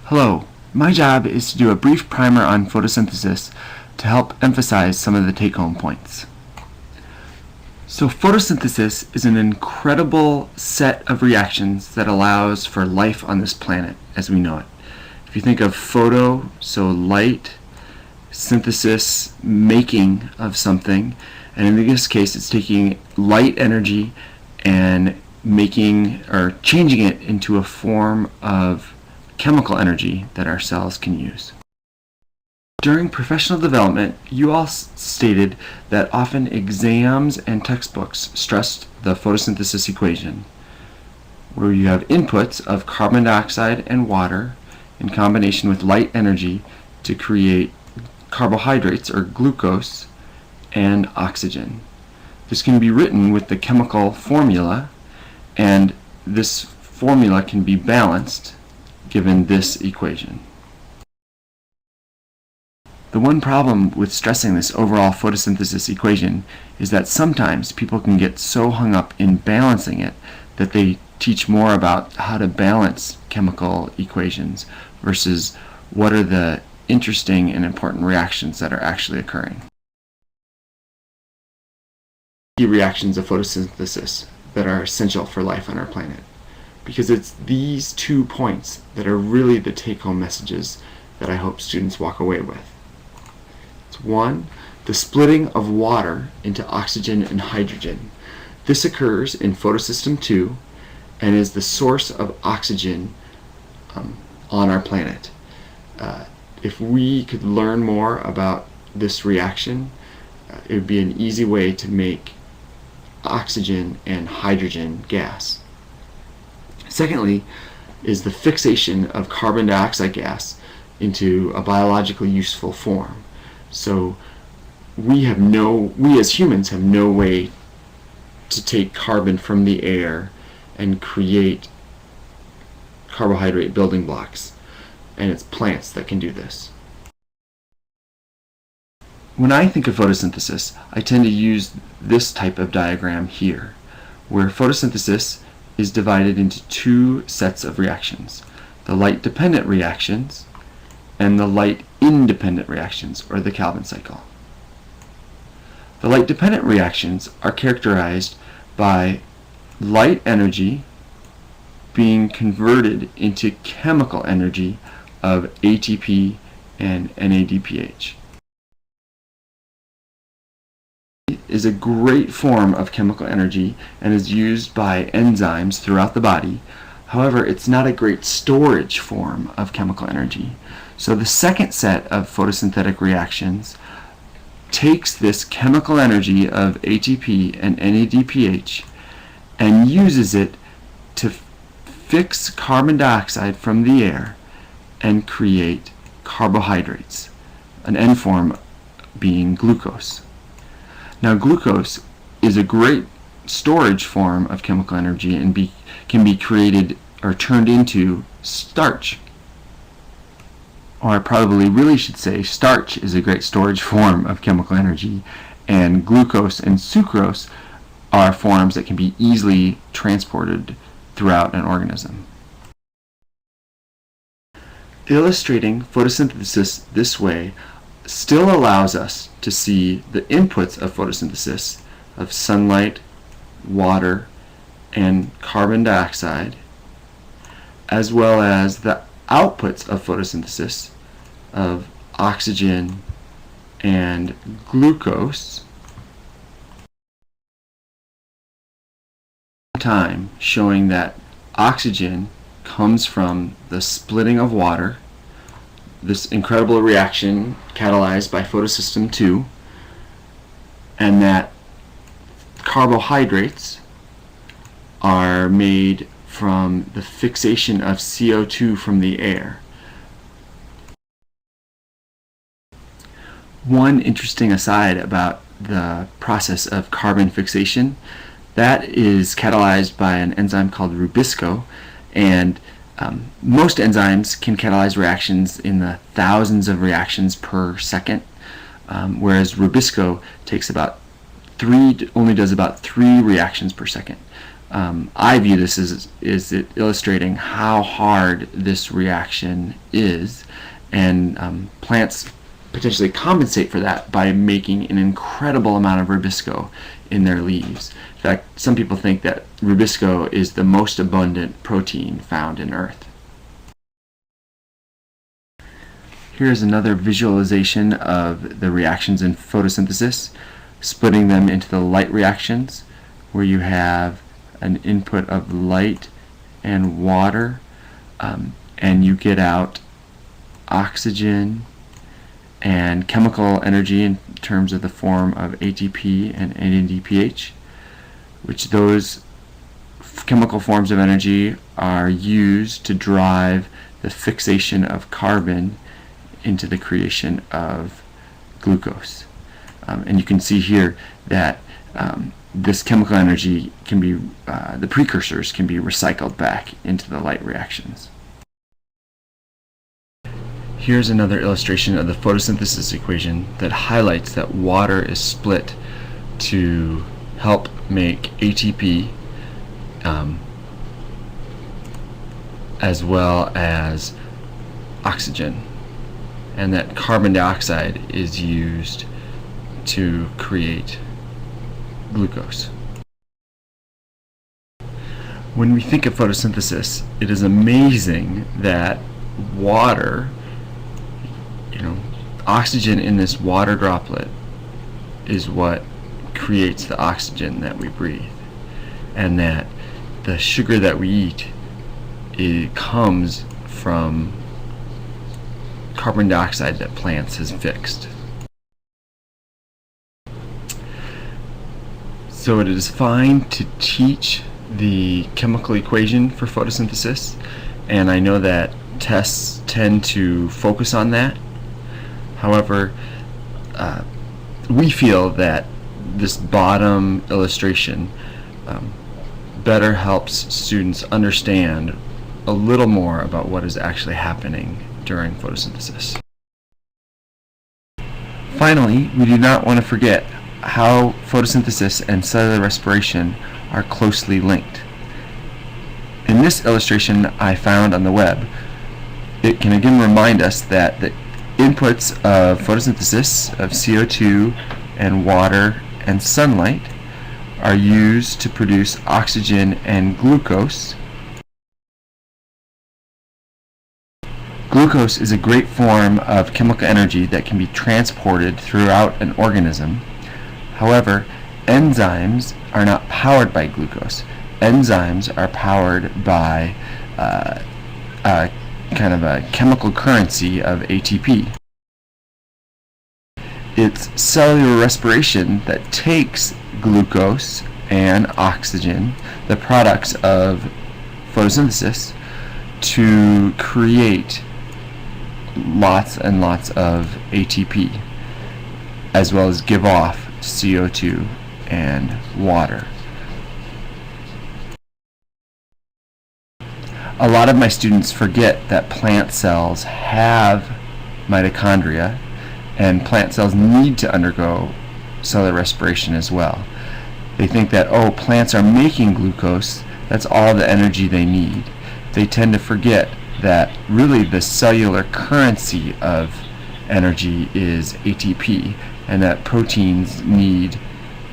Hello, my job is to do a brief primer on photosynthesis to help emphasize some of the take-home points. So photosynthesis is an incredible set of reactions that allows for life on this planet as we know it. If you think of photo, so light, synthesis, making of something, and in this case it's taking light energy and making or changing it into a form of chemical energy that our cells can use. During professional development, you all stated that often exams and textbooks stressed the photosynthesis equation, where you have inputs of carbon dioxide and water in combination with light energy to create carbohydrates or glucose and oxygen. This can be written with the chemical formula, and this formula can be balanced given this equation. The one problem with stressing this overall photosynthesis equation is that sometimes people can get so hung up in balancing it that they teach more about how to balance chemical equations versus what are the interesting and important reactions that are actually occurring. Key reactions of photosynthesis that are essential for life on our planet, because it's these 2 points that are really the take-home messages that I hope students walk away with. It's 1, the splitting of water into oxygen and hydrogen. This occurs in photosystem 2 and is the source of oxygen on our planet. If we could learn more about this reaction, it would be an easy way to make oxygen and hydrogen gas. Secondly is the fixation of carbon dioxide gas into a biologically useful form. So we as humans have no way to take carbon from the air and create carbohydrate building blocks, and it's plants that can do this. When I think of photosynthesis, I tend to use this type of diagram here, where photosynthesis is divided into 2 sets of reactions: the light-dependent reactions and the light-independent reactions, or the Calvin cycle. The light-dependent reactions are characterized by light energy being converted into chemical energy of ATP and NADPH. Is a great form of chemical energy and is used by enzymes throughout the body. However, it's not a great storage form of chemical energy. So the second set of photosynthetic reactions takes this chemical energy of ATP and NADPH and uses it to fix carbon dioxide from the air and create carbohydrates, an end form being glucose. Now, glucose is a great storage form of chemical energy and can be created or turned into starch. Or I probably really should say starch is a great storage form of chemical energy, and glucose and sucrose are forms that can be easily transported throughout an organism. Illustrating photosynthesis this way still allows us to see the inputs of photosynthesis of sunlight, water, and carbon dioxide, as well as the outputs of photosynthesis of oxygen and glucose, time showing that oxygen comes from the splitting of water, this incredible reaction catalyzed by photosystem 2, and that carbohydrates are made from the fixation of CO2 from the air. One interesting aside about the process of carbon fixation, that is catalyzed by an enzyme called Rubisco, and most enzymes can catalyze reactions in the thousands of reactions per second, whereas Rubisco only does about 3 reactions per second. I view this as it illustrating how hard this reaction is, and plants potentially compensate for that by making an incredible amount of rubisco in their leaves. In fact, some people think that rubisco is the most abundant protein found in Earth. Here's another visualization of the reactions in photosynthesis, splitting them into the light reactions, where you have an input of light and water, and you get out oxygen and chemical energy in terms of the form of ATP and NADPH, which those chemical forms of energy are used to drive the fixation of carbon into the creation of glucose. And you can see here that this chemical energy can be, the precursors can be recycled back into the light reactions. Here's another illustration of the photosynthesis equation that highlights that water is split to help make ATP as well as oxygen, and that carbon dioxide is used to create glucose. When we think of photosynthesis, it is amazing that water, oxygen in this water droplet is what creates the oxygen that we breathe, and that the sugar that we eat, it comes from carbon dioxide that plants has fixed. So it is fine to teach the chemical equation for photosynthesis, and I know that tests tend to focus on that. However, we feel that this bottom illustration better helps students understand a little more about what is actually happening during photosynthesis. Finally, we do not want to forget how photosynthesis and cellular respiration are closely linked. In this illustration I found on the web, it can again remind us that the inputs of photosynthesis of CO2 and water and sunlight are used to produce oxygen and glucose. Glucose is a great form of chemical energy that can be transported throughout an organism. However, enzymes are not powered by glucose. Enzymes are powered by kind of a chemical currency of ATP. It's cellular respiration that takes glucose and oxygen, the products of photosynthesis, to create lots and lots of ATP, as well as give off CO2 and water. A lot of my students forget that plant cells have mitochondria, and plant cells need to undergo cellular respiration as well. They think that, oh, plants are making glucose, that's all the energy they need. They tend to forget that really the cellular currency of energy is ATP, and that proteins need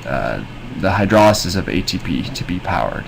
the hydrolysis of ATP to be powered.